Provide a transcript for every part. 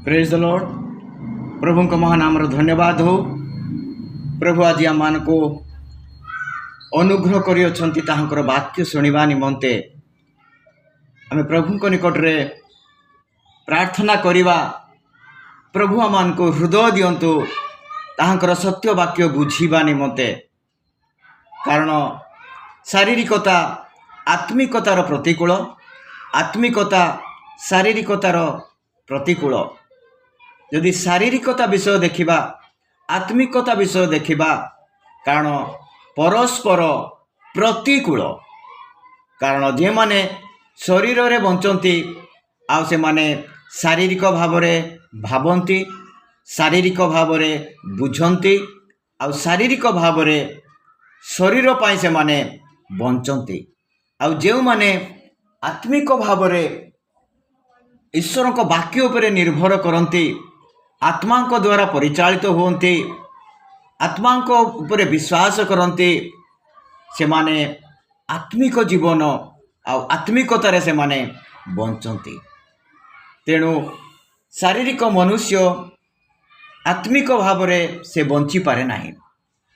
Praise the Lord. प्रभु का महानाम धन्यवाद हो। प्रभु आज आम मान को अनुग्रह कर वाक्य शुणा निमंते आम प्रभु निकट रे प्रार्थना करिबा। प्रभु आम मान को हृदय दियंतु ताहांकर सत्य वाक्य बुझीबा निमंते, कारण शारीरिकता आत्मिकतार प्रतिकूल, आत्मिकता शारीरिकतार प्रतिकूल। यदि शारीरिकता विषय देखिबा, आत्मिकता विषय देखिबा, कारण परस्पर प्रतिकूल। कारण जे माने शरीर रे बंचंती आ से माने शारीरिक भाव में भावंती, शारीरिक भाव में बुझंती, आ शारीरिक भाव में शरीर पाई से माने बंचंती। आ जे माने आत्मिक भाव में ईश्वर को वाक्य उपरे निर्भर करती, आत्मा को द्वारा परिचालित होती, आत्मा को उपरे विश्वास करती, से माने आत्मिक जीवन आत्मिकतार से माने बंचती। तेणु शारीरिक मनुष्य आत्मिक भाव में से बंची पारे नहीं,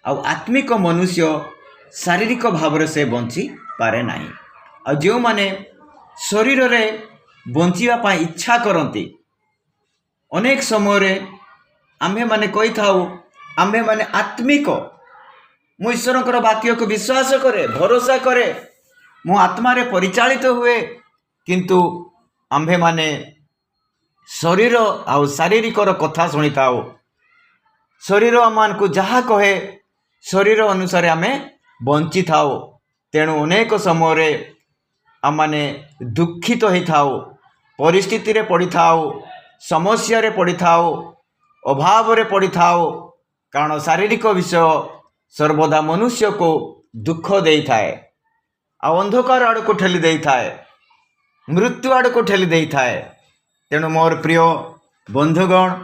आत्मिक मनुष्य शारीरिक भाव में से बंची पारे नहीं। आ जो माने शरीर रे बंचिबा पाई इच्छा करती, अनेक समय आम्भे माने कही था आम्भे माने आत्मिक, मु ईश्वर वाक्य को विश्वास करे, भरोसा करे, मो आत्मा रे परिचालित हुए, किंतु आम्भे माने शरीर आ शारीरिक कथा शुणी था। शरीर आम को जहाँ कहे शरीर अनुसार आमे बंची था। तेणु अनेक समय आम माने दुखित होई थाओ, परिस्थिति रे पड़ी थाओ, समस्या रे पड़ी थाओ, अभाव रे पड़ी थाओ। कारण शारीरिक विषय सर्वदा मनुष्य को दुख देई थाए, आ अंधकार आड़ को ठेली देई थाए, मृत्यु आड़ को ठेली देई थाए। तेणु मोर प्रिय बंधुगण,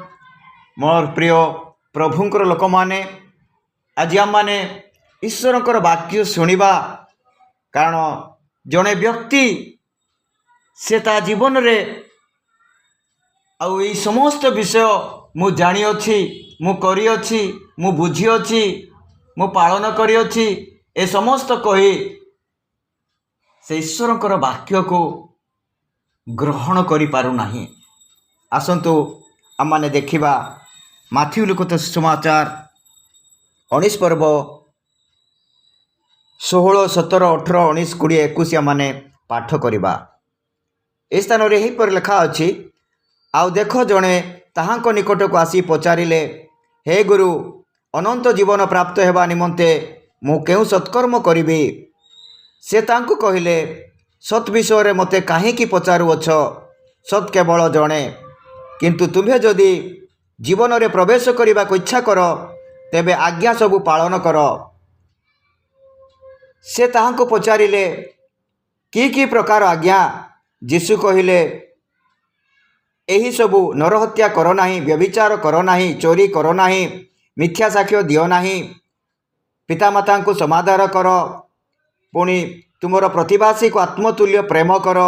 मोर प्रिय प्रभुंकर लोक माने, आज आम माने ईश्वरंकर वाक्य शुणिबा। कारण जड़े व्यक्ति से ता जीवन रे आई समस्त विषय मु जानी अच्छी, मु करी अच्छी, मु बुझी अच्छी, मु पालन करी अच्छी, ए समस्त कही से ईश्वरंकर वाक्य को ग्रहण करि पारु नाही। आसंतु आम माने देखिबा माथ्यू लिखित सुसमाचार 19 पर्व 16, 17, 18, 19, 20, 21 माने पाठ करिबा। ए स्थान रे ही पर लिखा अछि, आउ देख जणे ताहांको निकट को आसी पचारिले, हे गुरु, अनंत जीवन प्राप्त हेबा निमंते मु केउ सत्कर्म करिबी? से तांको कहिले, सत् विषय रे मते काहेकि पचारुअछ? सत् केवल जणे, किंतु तुम्हें जदि जीवन रे प्रवेश करिबा को इच्छा कर, तेबे आज्ञा सबु पालन कर। से ताहांको पचारिले, कि प्रकार आज्ञा? यीशु कहिले, एही सबु, नरहत्या कर नाही, व्यभिचार कर नाही, चोरी कर नाही, मिथ्या साक्ष्य दियो नाही, पितामाता को समादर कर, पुणी तुमर प्रतिवासी को आत्मतुल्य प्रेम कर।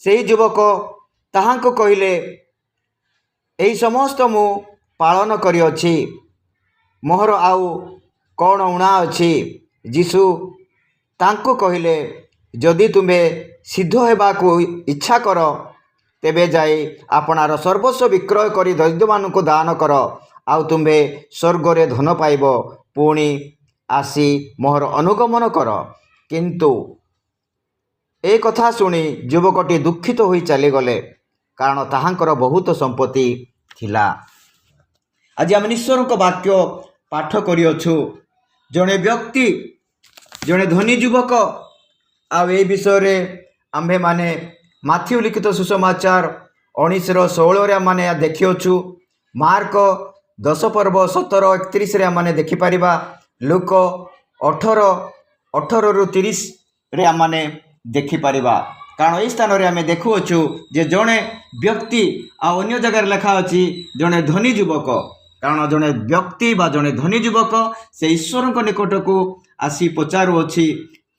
सेही युवक ताहांको कहिले, एही समस्त मु पालन करिअछि, मोहर आउ कौन उणा अछि? यीशु तांको कहिले, जदि तुम्हें सिद्ध हेबाकु इच्छा कर, तेबे जाई आपणार सर्वस्व विक्रय करी दरिद्र मानकु दान कर, आउ तुम्हें स्वर्ग रे धन पाइब, पुणी आसी मोहर अनुगमन कर। किंतु ए कथा शुणी युवकटी दुखित होई चलीगले, कारण ताहांकर बहुत संपत्ति थिला। आज आम ईश्वर को वाक्य पाठ करिअछु। जड़े व्यक्ति, जड़े धनी युवक, आ ए विषय रे आम्भे माने माथ्यू लिखित सुसमाचार 19:16 रे माने देखिअछु। मार्क 10 पर्व 17, 31 रे माने देखि परिबा। लूक 18:18-30 रे माने देखि परिबा। कारण ए स्थान रे आमे देखुअछु जे जड़े व्यक्ति आ अन्य जगह लिखा अछि जड़े धनी युवक। कारण जड़े व्यक्ति बा जड़े धनी युवक से ईश्वर निकट को आसी पचारुअछि,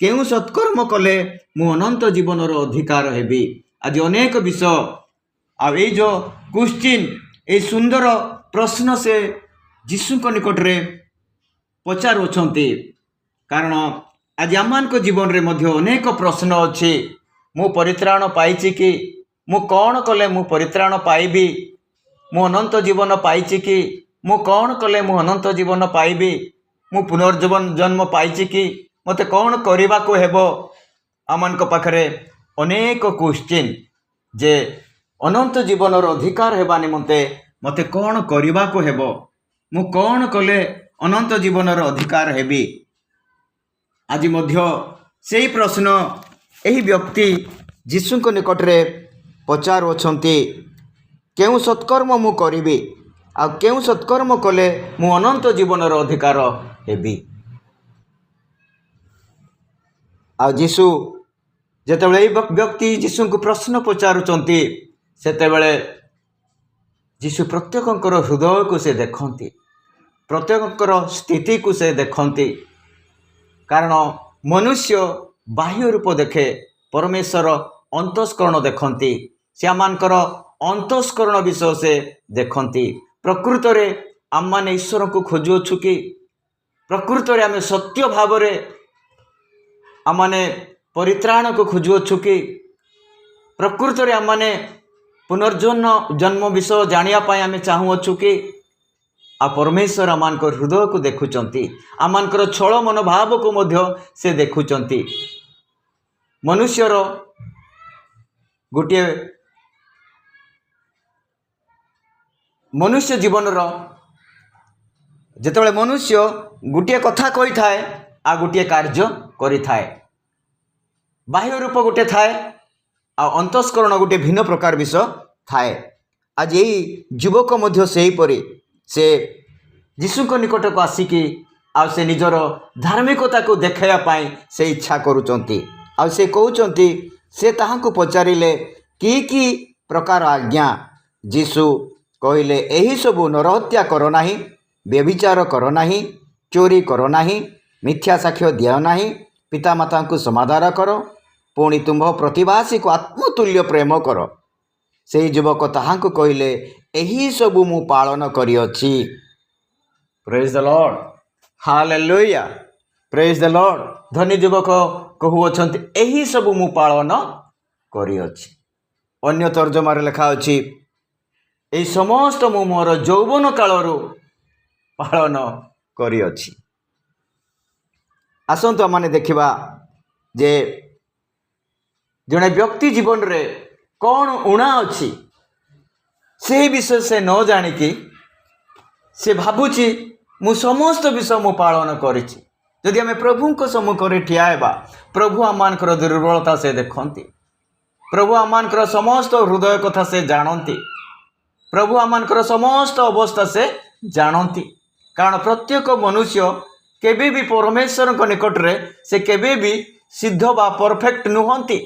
केउ सत्कर्म कले मु अनंत जीवन अधिकार हेबी। आज अनेक विषय ये जो क्वेश्चन ये सुंदर प्रश्न से जीशु निकट रे पचारुछंती कारण आज आम जीवन रे मध्य अनेक प्रश्न अच्छी मु परित्राण पाइछि कि मु कौन कले मु परित्राण पाइबी मु अनंत जीवन पाइछि कि मु कौन कले मु अनंत जीवन पाइबी मु पुनर्जीवन जन्म पाइछि कि मते कौन करने को हेबो आमान पाखरे अनेक क्वेश्चन जे अनंत जीवन अधिकार हेबा निमंते मते कौन करने को हेबो मु कौन कले अनंत जीवन अधिकार हेबी आज मध्य सेही प्रश्न यही व्यक्ति जीशु निकट रे पचारुछंती केउ सत्कर्म मु करिबी आ केउ सत्कर्म कले मु अनंत जीवन अधिकार हेबी आ जीशु जेतेबेले व्यक्ति जीशु को प्रश्न पचारुछंती सेतेबेले जीशु प्रत्येकंकर हृदय को से देखंती प्रत्येकंकर स्थिति को से देखंती कारण मनुष्य बाह्य रूप देखे परमेश्वर अंतस्करण देखंती से आमानकर अंतस्करण विषय से देखंती प्रकृत रे आम माने ईश्वर को खोजुछु कि प्रकृत रे आमे सत्य भाव रे आम माने परित्राण को खोजुछु कि प्रकृत रे आम माने पुनर्जन्म जन्म विषय जानिया पाए आमे चाहुछु कि आ परमेश्वर आमानकर हृदय को देखुचंती आमानकर छल मनोभाव को मध्य से देखुचंती मनुष्यर गोटे मनुष्य जीवन जेतेबेले मनुष्य गोटे कथा कही थाए आ गोटे कार्य करि थाए बाह्य रूप गोटे थाए आ अंतस्करण गोटे भिन्न प्रकार विषय थाए आज यही युवक मध्य सेही परि से जीशु निकट को आसिकी आ से निजर धार्मिकता को देखा पाई से इच्छा करुचंती आ से कहउचंती से ताहां को पचारिले की प्रकार आज्ञा जीशु कहले एही सबु नरहत्या कर नाही व्यभिचार कर नाही चोरी कर नाही मिथ्या साक्ष्य दियो नाही पितामाता को समाधान कर पुणी तुम्भ प्रतिभासी को आत्मतुल्य प्रेम कर से युवक ताहां को कहले एही सबु मु पालन करिअछि praise the lord hallelujah praise the lord धनी युवक कहउछंती एही सबु मु पालन करिअछि अन्य तर्जमा रे लिखा अछि एही समस्त मु मोर यौवन कालरू पालन करिअछि आसंतु माने देखिबा जे जने व्यक्ति जीवन रे कौन उणा अच्छी से विषय से न जानिकी से भावुची मु समस्त विषय मु पालन करिछि जदि आमे प्रभु को सम्मुख ठिया हेबा प्रभु आमानकर दुर्बलता से देखंती प्रभु आमानकर समस्त हृदय कथा से जानती प्रभु आमानकर समस्त अवस्था से जानती कारण प्रत्येक मनुष्य केबे भी परमेश्वर को निकट रे से केबे भी सिद्ध बा परफेक्ट नुहंती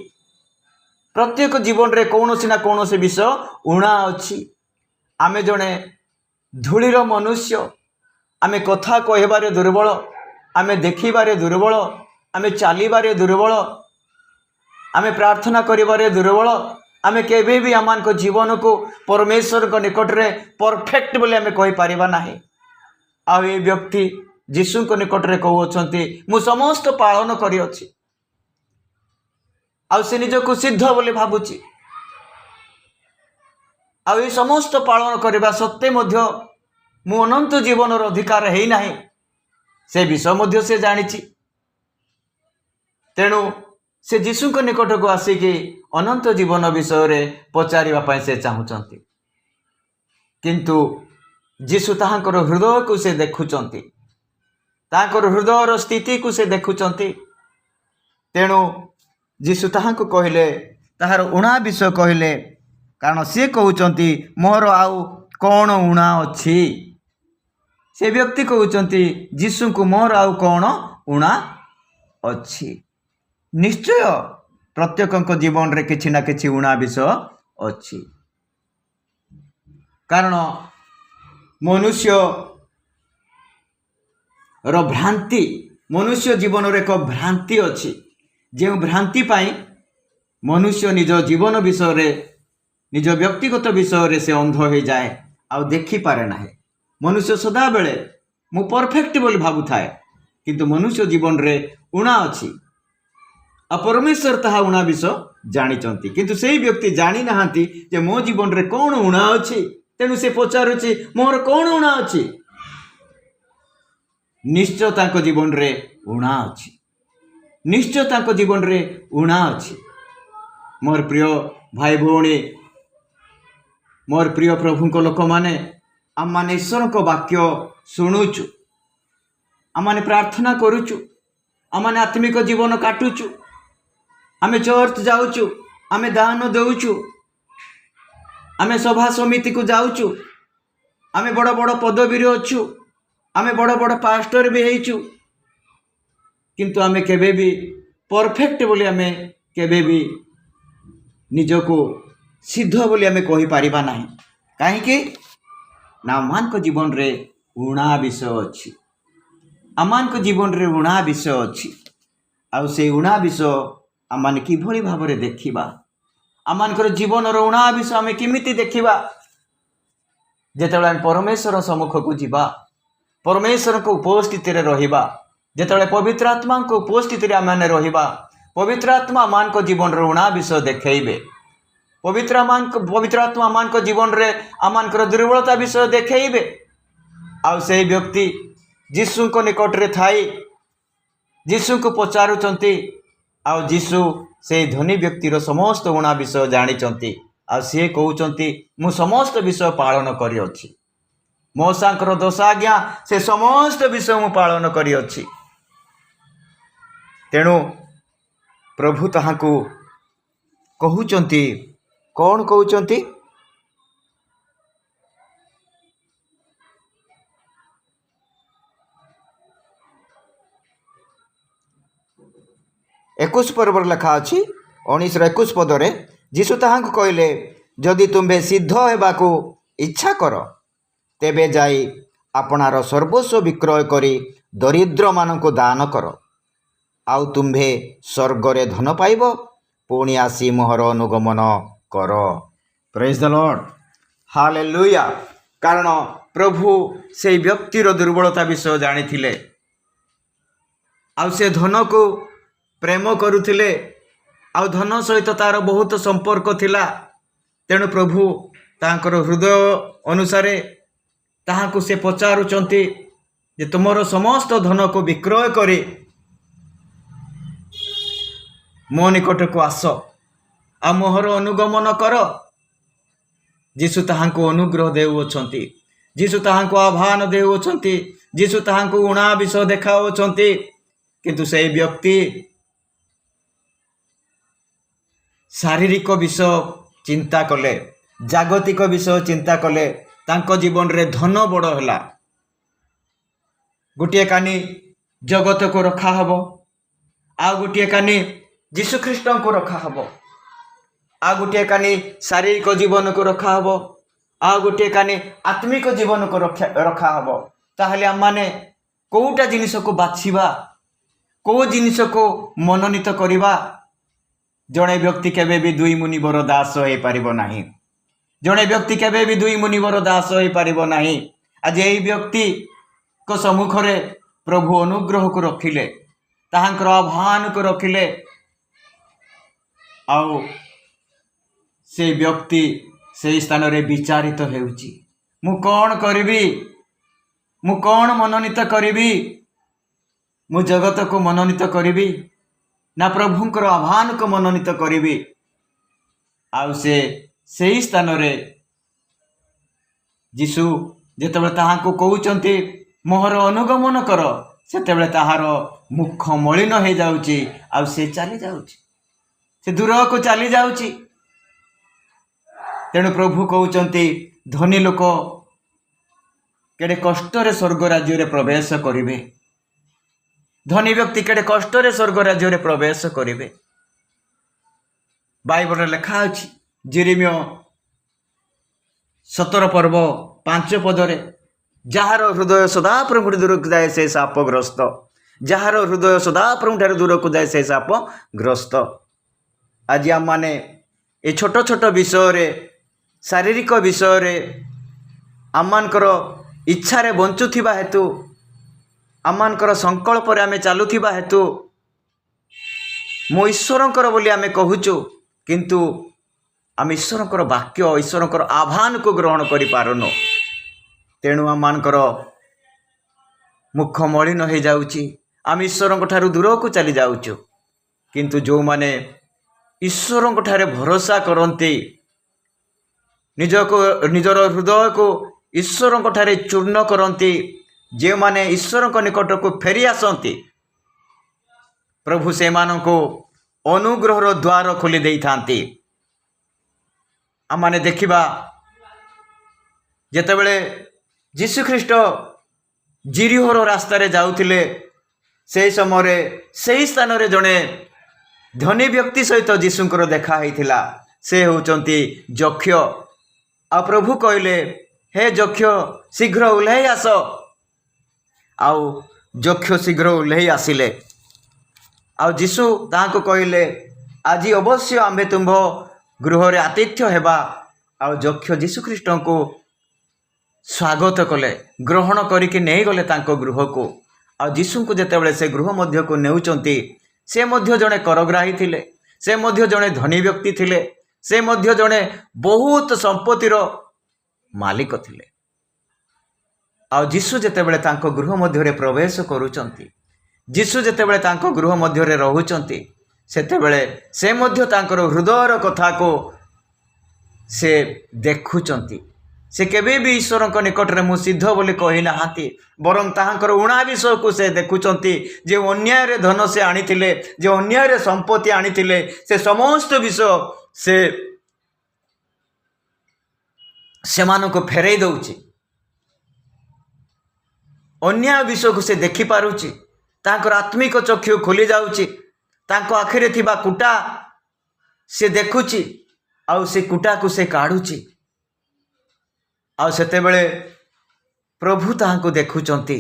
प्रत्येक जीवन रे कौनसी ना कौनसी विषय उणा अच्छी आमे जड़े धूलीर मनुष्य आमे कथा कहबारे दुर्बल आमे देखिबारे दुर्बल आमे चालिबारे दुर्बल आमे प्रार्थना करिबारे दुर्बल आमे केबे भी आमान को जीवन को परमेश्वर को निकट रे परफेक्ट बोले आमे कहि पारिबा नाही आ ए व्यक्ति जीशु को निकट रे कहउछंती मु समस्त पालन करि अछि आ से निजको सिद्ध बोले भावुची आ ये समस्त पालन करने सत्वे मध्य मु अनंत जीवन अधिकार है ना से विषय मध्य से जानी तेणु से जीशु निकट को आसिकी अनंत जीवन विषय रे पचारिबा से चाहूचंती किंतु जीशु ताहांकर हृदय को से देखुचंती ताहांकर हृदयर स्थिति को से देखुचंती तेणु जीशु ताहांको कहले ताहार उणा विषय कहले कारण सी कहउचंती मोर आउ कौन उणा अच्छी से व्यक्ति कहउचंती जीशु को मोर आउ कौन उणा अच्छी निश्चय प्रत्येक जीवन रे किछि ना किछि उणा विषय अच्छी कारण मनुष्य रो भ्रांति मनुष्य जीवन रे एक भ्रांति अच्छी जो भ्रांति पाई मनुष्य निज जीवन विषय रे निज व्यक्तिगत विषय से अंध हो जाए आ देखी पारे ना। मनुष्य सदा बेले मु परफेक्ट बोली भाबु थाए किंतु मनुष्य जीवन रे उणा अच्छी आ परमेश्वर ताहा उणा विषय जानी किंतु से व्यक्ति जानी नाहांती जे मो जीवन रे कौन उणा अच्छी। तेणु से पचारुची मोर कौन उणा अच्छी। निश्चय तांको जीवन रे उणा अच्छी, निश्चय तांको जीवन रे उणा अच्छी। मोर प्रिय भाई भौणी, मोर प्रिय प्रभु को लोक माने आम माने ईश्वर को वाक्य शुणुचु, आम माने प्रार्थना करुचु, आम माने आत्मिक जीवन काटुचु, आमे चर्च जाऊचु, आमे दान देउचु, आमे सभा समिति को जाऊचु, आमे बड़ बड़ पदवी रे अछु, आमे बड़ बड़ पास्टर भी हेचु, किंतु आमे केबे भी परफेक्ट बोली आमे केबे भी निजको सिद्ध बोली आमे कहि पारिबा नाही। काहे कि ना आमान को जीवन रे उणा विषय अछि, आमान को जीवन रे उणा विषय अछि। आ से उणा विषय आमान किभଳି भाबरे देखिबा, आमानकर जीवन रो उणा विषय आमे किमिति देखिबा जेतेबेले आमे परमेश्वर सम्मुख को जीवा, परमेश्वर को उपस्थिति रे रहिबा, जेतेबेले पवित्र आत्मा को उपस्थिति रे आमे रहिबा, पवित्र आत्मा मान को जीवन रो उणा विषय देखैबे, पवित्र आत्मा मान को जीवन रे आमानकर दुर्बलता विषय देखैबे। आ से व्यक्ति यीशु को निकट रे थाई यीशु को पचारुचंती, आ यीशु से धनी व्यक्तिर समस्त उणा विषय जानी, आ सी कहउचंती मु समस्त विषय पालन करी अछि, मो सांकर दोष आज्ञा से समस्त विषय मु पालन करी अछि। तेणु प्रभु ताहाकू कहउचंती, कौन कहउचंती? 21 पर्वर लिखा अच्छी 19-21 पदरे जीशु ताहांकु कहले, जदि तुम्हें सिद्ध हेबाकू इच्छा कर तेबे जाई आपणार सर्वस्व विक्रय करी दरिद्र मानक दान कर, आउ तुम्हें स्वर्गरे धन पाइब, पुणी आसी मोहर अनुगमन कर। Praise the lord, hallelujah. कारण प्रभु से व्यक्तिर दुर्बलता विषय जानी थिले, आउ से धन को प्रेम करुथिले, आउ धन सहित तार बहुत संपर्क थिला। तेणु प्रभु तांकर हृदय अनुसारे ताहाकू से पचारुचंती जे तुमर समस्त धन को विक्रय करी मो निकट को आस, आ मोहर अनुगमन कर। जीशु ताहांकू अनुग्रह देउछंती, जीशु ताहांकू आह्वान देउछंती, जीशु ताहांकू उणा विषय देखाउछंती। किंतु से व्यक्ति शारीरिक विषय चिंता कले, जागतिक विषय चिंता कले, तांको जीवन रे धन बड़ होला। गोटे कानी जगत को रखा हबो, आ गोटे कानी यीशु ख्रीष्ट को रखा हबो, आ गोटे कानी शारीरिक जीवन को रखा हबो, आ गोटे कानी आत्मिक जीवन को रखा हबो। ताहले हम माने कोउटा जिनिस को बाछिबा, को जिनिस को मनोनीत करिबा? जड़े व्यक्ति केबे भी दुई मुनिवर दास हो पारिबो नाही, जड़े व्यक्ति केबे भी दुई मुनिवर दास हो पारिबो नाही। आज यही व्यक्ति को सम्मुख रे प्रभु अनुग्रह को रखिले, ताहांकर आह्वान को रखिले, आउ से व्यक्ति से स्थान रे विचारित हेउची, मु कौन करिबी, मु कौन मनोनीत करिबी, मु जगत को मनोनीत करिबी ना प्रभुंकर आह्वान को मनोनीत करिबी? आउ से स्थान रे जीशु जेतेबेले ताहांकू कहउचंती मोहर अनुगमन कर, सेतेबेले ताहार मुख मलिन हो जाउची, आउ से चली जाउची, से दूर को चली जाउची। तेणु प्रभु कहउचंती धनी लोक केडे कष्ट रे स्वर्ग राज्य रे प्रवेश करिवे, धनी व्यक्ति केडे कष्ट रे स्वर्ग राज्य रे प्रवेश करिवे। बाइबल रे लिखा अछि जेरेमिया 17 पर्व 5 पदरे, जहार हृदय सदा प्रभु दूर को जाए से शापग्रस्त, जहार हृदय सदा प्रभु दूर को जाए से शापग्रस्त। आज आम माने ए छोट छोट विषय रे शारीरिक विषय आमମାନଙ୍କର इच्छारे बंचुथिबा हेतु आमମାନଙ୍କର संकल्प आमे चालुथिबा हेतु मो ईश्वरंकर बोली आमे कहूचु, किंतु आम ईश्वरंकर वाक्य ईश्वरंकर आह्वान को ग्रहण करि पारुनो। तेणु आमମାନଙ୍କର मुख मलिन हो जाउची, आम ईश्वरंक ठारू दूर को चली जाउचु। किंतु जो माने ईश्वरंक ठारे भरोसा करंती, निजर हृदय को ईश्वरंक ठारे चूर्ण करंती, जे माने ईश्वरंक निकट को फेरी आसंती, प्रभु से मानको अनुग्रहर द्वार खोली देई थांती। आमाने देखिबा जेतेबेले यीशु ख्रीष्ट जिरिहोर रास्ता रे जाउथिले, से समय से स्थान रे जड़े धनी व्यक्ति सहित यीशुंकर देखा होइथिला। से होचंती जक्ष। आ प्रभु कहले, हे जक्ष शीघ्र ओह्लै आस। आउ जक्ष शीघ्र ओह्लै आसिले। आ यीशु ताहाको कहले, आज अवश्य आम्भे तुम्भ गृह रे आतिथ्य हेबा। आ जक्ष यीशु ख्रीष्ट को स्वागत कले, ग्रहण करिके नहीं गले तांको गृह को। आ यीशु को जेतेबेले से गृह मध्य को नेउचंती, से मध्य जड़े करग्राही थिले, से मध्य जड़े धनी व्यक्ति थिले, से मध्य जड़े बहुत संपत्तिर मालिक थिले। आ यीशु जेतेबेले तांको गृह मध्य रे प्रवेश करूचंती, यीशु जेतेबेले तांको गृह मध्य रे रहुचंती, सेतेबेले से मध्य तांकर हृदयर कथा को से देखुचंती। से केबे भी ईश्वरंक निकट रे मु सिद्ध बोली कहि नाहांती, बरं ताहांकर उणा विषय को से देखुचंती। जे अन्याय रे धन से आनिथिले, जे अन्याय रे संपत्ति आनिथिले, से समस्त विषय से सेमानको फेरई दउची। अन्याय विषय को से देखि पारुची, तांकर आत्मिक चक्षु खोली जाउची, तांको आखिरे थिबा कुटा से देखुची, आउ से कुटा को से काढुची। आउ सेतेबेले प्रभु ताहांको देखुचंती,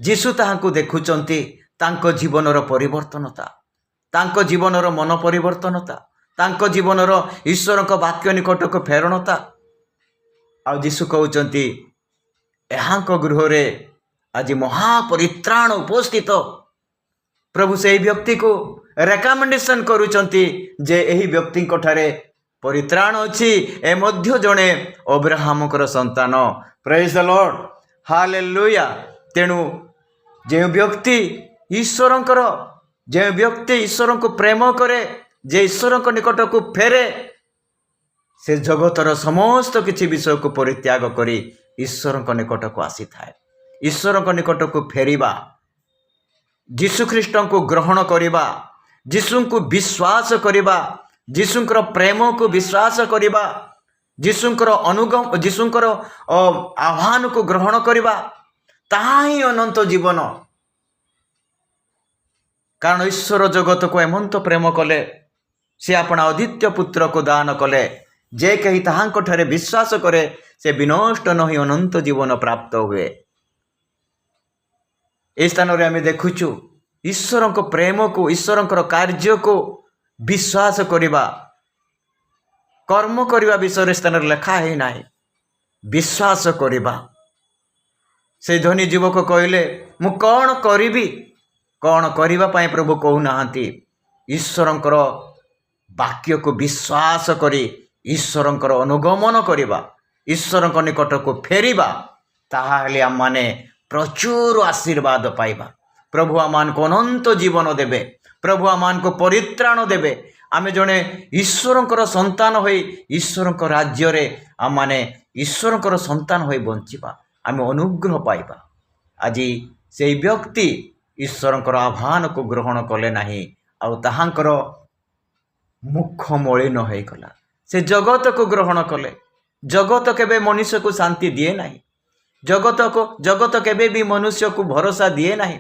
यीशु ताहांको देखुचंती, तांको जीवनर परिवर्तनता, तांको जीवनर मन परिवर्तनता, तांको जीवनर ईश्वरक वाक्य निकट को फेरणता। आउ यीशु कहउचंती, एहांको गृह रे आज महापरित्राण उपस्थित। प्रभु से व्यक्ति को रेकमेंडेशन करूचंती जे एही व्यक्ति ठारे परित्राण अछि। ए मध्य जड़े अब्राहमकर संतान। Praise the lord, hallelujah. तेणु जे व्यक्ति ईश्वरंकर, जे व्यक्ति ईश्वर को प्रेम करे, जे ईश्वर निकट को फेरे, से जगतर समस्त किछि विषय को परित्याग करी ईश्वर निकट को आसी थाए। ईश्वर निकट को फेरिबा, यीशु ख्रीष्ट को ग्रहण करिबा, यीशु को विश्वास करिबा, यीशुंकर प्रेम को विश्वास करिबा, यीशुंकर अनुगम, यीशुंकर आह्वान को ग्रहण करिबा, ताहा ही अनंत जीवन। कारण ईश्वर जगत को एमंत प्रेम कले, से अपना अद्वितीय पुत्र को दान कले, जे कही ताहांको ठारे विश्वास करे से विनष्ट नहीं अनंत जीवन प्राप्त हुए। ए स्थान रे आमे देखुचु ईश्वर को प्रेम को, ईश्वर कार्य को विश्वास करिबा, कर्म करिबा विषय स्थान लिखा है ना, विश्वास करिबा। से धनी युवक कहले, मु कौन करिबी, कौन करिबा पाए प्रभु कहू नाहांती। ईश्वरंकर वाक्य को विश्वास करी ईश्वरंकर अनुगमन करिबा, ईश्वरंक निकट को फेरिबा, ताहा हेले आम माने प्रचुर आशीर्वाद पाइबा। प्रभु आमान को अनंत जीवन देबे, प्रभु आमान को परित्राण देबे। आमे जने ईश्वरंकर संतान होई ईश्वरंकर राज्य रे आम माने ईश्वरंकर संतान होई बंचिबा, आमे अनुग्रह पाइबा। आज से व्यक्ति ईश्वरंकर आह्वान को ग्रहण कले नाही, आउ ताहांकर मुख मलिन होई गला। से जगत को ग्रहण कले। जगत केबे मनुष्य को शांति दिए नाही, जगत केबे भी मनुष्य को भरोसा दिए नाही।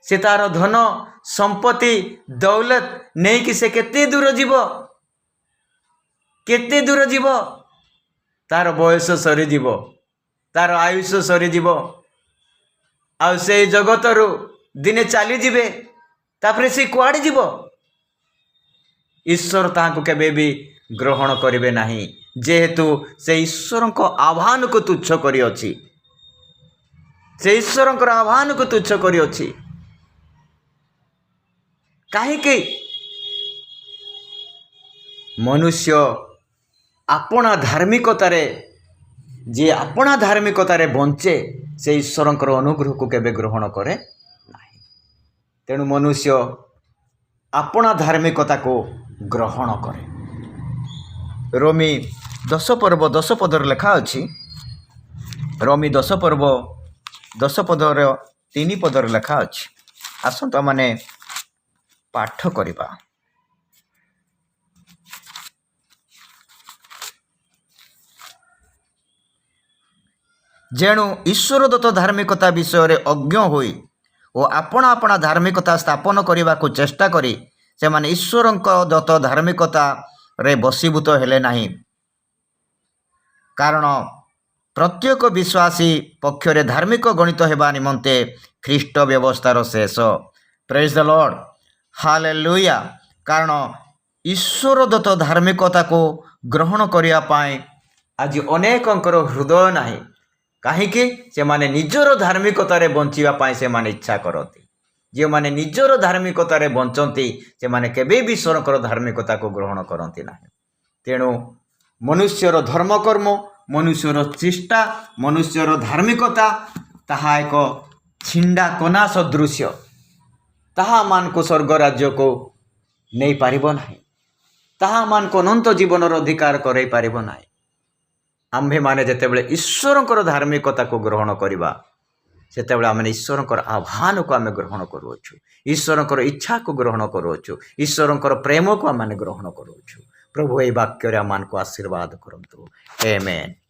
से तार धन संपत्ति दौलत नहीं कि से केते दूर जीव, केते दूर जीव, तार बयस सरी जीव, तार आयुष सरी जीव, आ से जगत रु दिने चली जीवे, तापरे से कुआड़े जीव। ईश्वर ताहाको केबे भी ଗ୍ରହଣ କରିବେ ନାହିଁ, ଯେହେତୁ ସେ ଈଶ୍ୱରଙ୍କ ଆହ୍ୱାନକୁ ତୁଚ୍ଛ କରିଅଛି। ସେ ଈଶ୍ୱରଙ୍କର ଆହ୍ୱାନକୁ ତୁଚ୍ଛ କରିଅଛି। କାହିଁକି? ମନୁଷ୍ୟ ଆପଣା ଧାର୍ମିକତାରେ, ଯିଏ ଆପଣା ଧାର୍ମିକତାରେ ବଞ୍ଚେ, ସେ ଈଶ୍ୱରଙ୍କର ଅନୁଗ୍ରହକୁ କେବେ ଗ୍ରହଣ କରେ ନାହିଁ। ତେଣୁ ମନୁଷ୍ୟ ଆପଣା ଧାର୍ମିକତାକୁ ଗ୍ରହଣ କରେ। ରୋମୀ 10 ପର୍ବ 10 ପଦରେ ଲେଖା ଅଛି। ରୋମୀ 10 ପର୍ବ 10 ପଦର 3 ପଦରେ ଲେଖା ଅଛି। ଆସନ୍ତୁ ମାନେ ପାଠ କରିବା। ଯେଣୁ ଈଶ୍ୱର ଦତ୍ତ ଧାର୍ମିକତା ବିଷୟରେ ଅଜ୍ଞ ହୋଇ ଓ ଆପଣା ଆପଣା ଧାର୍ମିକତା ସ୍ଥାପନ କରିବାକୁ ଚେଷ୍ଟା କରି ସେମାନେ ଈଶ୍ୱରଙ୍କ ଦତ୍ତ ଧାର୍ମିକତାରେ ବଶୀଭୂତ ହେଲେ ନାହିଁ। କାରଣ ପ୍ରତ୍ୟେକ ବିଶ୍ୱାସୀ ପକ୍ଷରେ ଧାର୍ମିକ ଗଣିତ ହେବା ନିମନ୍ତେ ଖ୍ରୀଷ୍ଟ ବ୍ୟବସ୍ଥାର ଶେଷ। ପ୍ରେଜ୍ ଦ ଲର୍ଡ, ହାଲେଲୁୟା। କାରଣ ଈଶ୍ୱର ଦତ୍ତ ଧାର୍ମିକତାକୁ ଗ୍ରହଣ କରିବା ପାଇଁ ଆଜି ଅନେକଙ୍କର ହୃଦୟ ନାହିଁ। କାହିଁକି? ସେମାନେ ନିଜର ଧାର୍ମିକତାରେ ବଞ୍ଚିବା ପାଇଁ ସେମାନେ ଇଚ୍ଛା କରନ୍ତି। ଯେଉଁମାନେ ନିଜର ଧାର୍ମିକତାରେ ବଞ୍ଚନ୍ତି ସେମାନେ କେବେ ବି ଈଶ୍ୱରଙ୍କର ଧାର୍ମିକତାକୁ ଗ୍ରହଣ କରନ୍ତି ନାହିଁ। ତେଣୁ ମନୁଷ୍ୟର ଧର୍ମକର୍ମ, ମନୁଷ୍ୟର ଚେଷ୍ଟା, ମନୁଷ୍ୟର ଧାର୍ମିକତା ତାହା ଏକ ଛିଣ୍ଡା କନା ସଦୃଶ୍ୟ। ତାହା ମାନଙ୍କୁ ସ୍ୱର୍ଗ ରାଜ୍ୟକୁ ନେଇପାରିବ ନାହିଁ। ତାହା ମାନଙ୍କୁ ଅନନ୍ତ ଜୀବନର ଅଧିକାର କରାଇ ପାରିବ ନାହିଁ। ଆମ୍ଭେମାନେ ଯେତେବେଳେ ଈଶ୍ୱରଙ୍କର ଧାର୍ମିକତାକୁ ଗ୍ରହଣ କରିବା, ସେତେବେଳେ ଆମେ ଈଶ୍ୱରଙ୍କର ଆହ୍ୱାନକୁ ଆମେ ଗ୍ରହଣ କରୁଅଛୁ, ଈଶ୍ୱରଙ୍କର ଇଚ୍ଛାକୁ ଗ୍ରହଣ କରୁଅଛୁ, ଈଶ୍ୱରଙ୍କର ପ୍ରେମକୁ ଆମେ ଗ୍ରହଣ କରୁଅଛୁ। ପ୍ରଭୁ ଏହି ବାକ୍ୟରେ ଆମମାନଙ୍କୁ ଆଶୀର୍ବାଦ କରନ୍ତୁ। ଆମେନ୍।